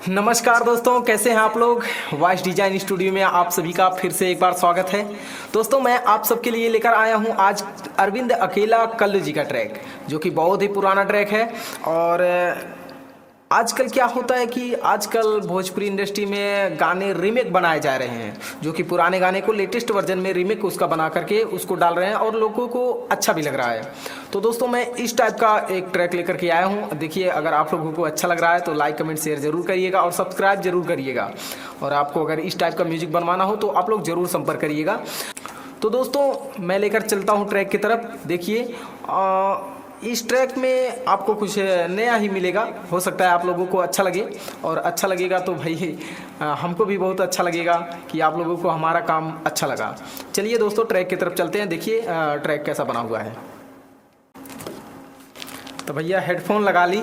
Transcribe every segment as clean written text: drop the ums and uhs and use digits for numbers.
नमस्कार दोस्तों, कैसे हैं आप लोग। वॉइस डिजाइन स्टूडियो में आप सभी का फिर से एक बार स्वागत है। दोस्तों मैं आप सबके लिए लेकर आया हूं आज अरविंद अकेला कल्लू जी का ट्रैक, जो कि बहुत ही पुराना ट्रैक है। और आजकल क्या होता है कि आजकल भोजपुरी इंडस्ट्री में गाने रीमेक बनाए जा रहे हैं, जो कि पुराने गाने को लेटेस्ट वर्जन में रीमेक उसका बना करके उसको डाल रहे हैं और लोगों को अच्छा भी लग रहा है। तो दोस्तों मैं इस टाइप का एक ट्रैक लेकर के आया हूं। देखिए, अगर आप लोगों को अच्छा लग रहा है तो लाइक कमेंट शेयर जरूर करिएगा और सब्सक्राइब जरूर करिएगा। और आपको अगर इस टाइप का म्यूजिक बनवाना हो तो आप लोग जरूर संपर्क करिएगा। तो दोस्तों मैं लेकर चलता हूँ ट्रैक की तरफ। देखिए, इस ट्रैक में आपको कुछ नया ही मिलेगा। हो सकता है आप लोगों को अच्छा लगे, और अच्छा लगेगा तो भाई हमको भी बहुत अच्छा लगेगा कि आप लोगों को हमारा काम अच्छा लगा। चलिए दोस्तों ट्रैक की तरफ चलते हैं। देखिए ट्रैक कैसा बना हुआ है। तो भैया हेडफोन लगा ली।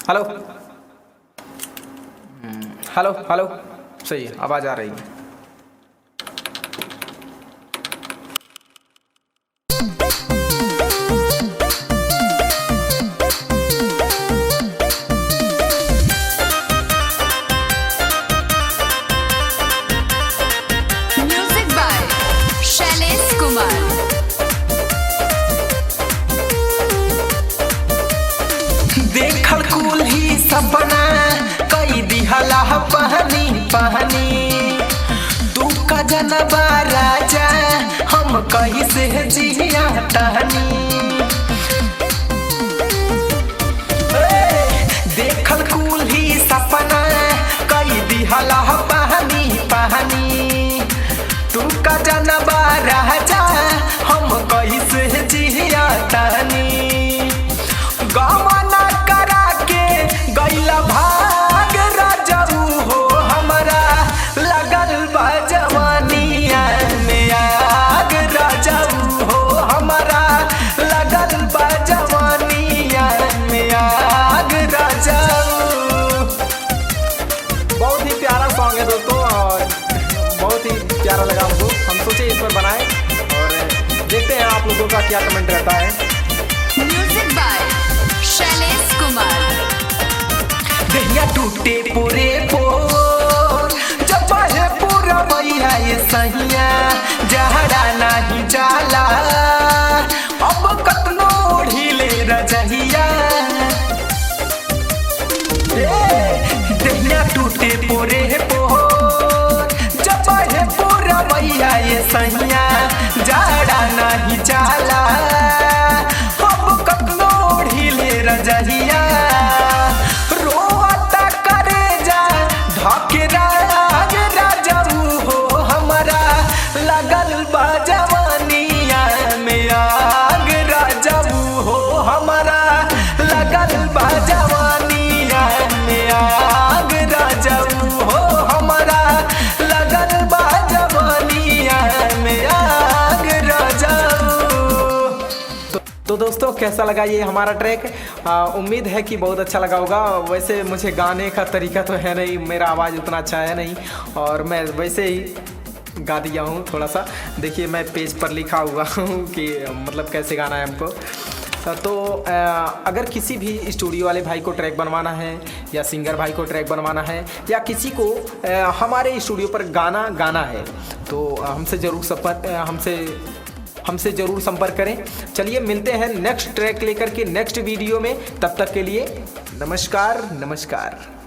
हेलो हेलो हेलो, सही है, आवाज़ आ रही है। देखल कुल ही सपना कई दिहला पहनी पहनी, तू का जनबा राजा हम कहीं से जिया तहनी। देखल कुल ही सपना कई दिहला पहनी पहनी, तू का जनबा राजा हम कहीं से जिया तहनी। गमना करा के गैला भाग राजाऊ हो, हमारा लगल बा जवानिया में आग राजाऊ हो, हमारा लगल बा जवानिया में आग राजाऊ। बहुत ही प्यारा सॉन्ग है दोस्तों, और बहुत ही प्यारा लगा हमको। हम सोचे इस पर बनाए और देखते हैं आप लोगों का क्या कमेंट रहता है। Music by Shailesh Kumar. दहिया टूटे पूरे पोर जब है पूरा भैया ये सहिया, जहरा नहीं जाला अब कतनो ढीले रजहिया। दहिया टूटे पूरे पोर जब है पूरा भैया ये सहिया, जहरा नहीं जाला अब कतनो ढीले रजहिया। रोता करे जा धके राज राजाऊ हो, हमारा लगल बा जवानिया में आग राजाऊ हो, हमारा लगल बा जवानिया में आग राजाऊ हो, हमारा लगल बा जवानिया में आग राजाऊ। तो दोस्तों कैसा लगा ये हमारा ट्रैक। उम्मीद है कि बहुत अच्छा लगा होगा। वैसे मुझे गाने का तरीका तो है नहीं, मेरा आवाज़ उतना अच्छा है नहीं, और मैं वैसे ही गा दिया हूँ थोड़ा सा। देखिए मैं पेज पर लिखा हुआ हूँ कि मतलब कैसे गाना है हमको। तो अगर किसी भी स्टूडियो वाले भाई को ट्रैक बनवाना है, या सिंगर भाई को ट्रैक बनवाना है, या किसी को हमारे स्टूडियो पर गाना है, तो हमसे ज़रूर संपर्क करें। चलिए मिलते हैं नेक्स्ट ट्रैक लेकर के नेक्स्ट वीडियो में। तब तक के लिए नमस्कार नमस्कार।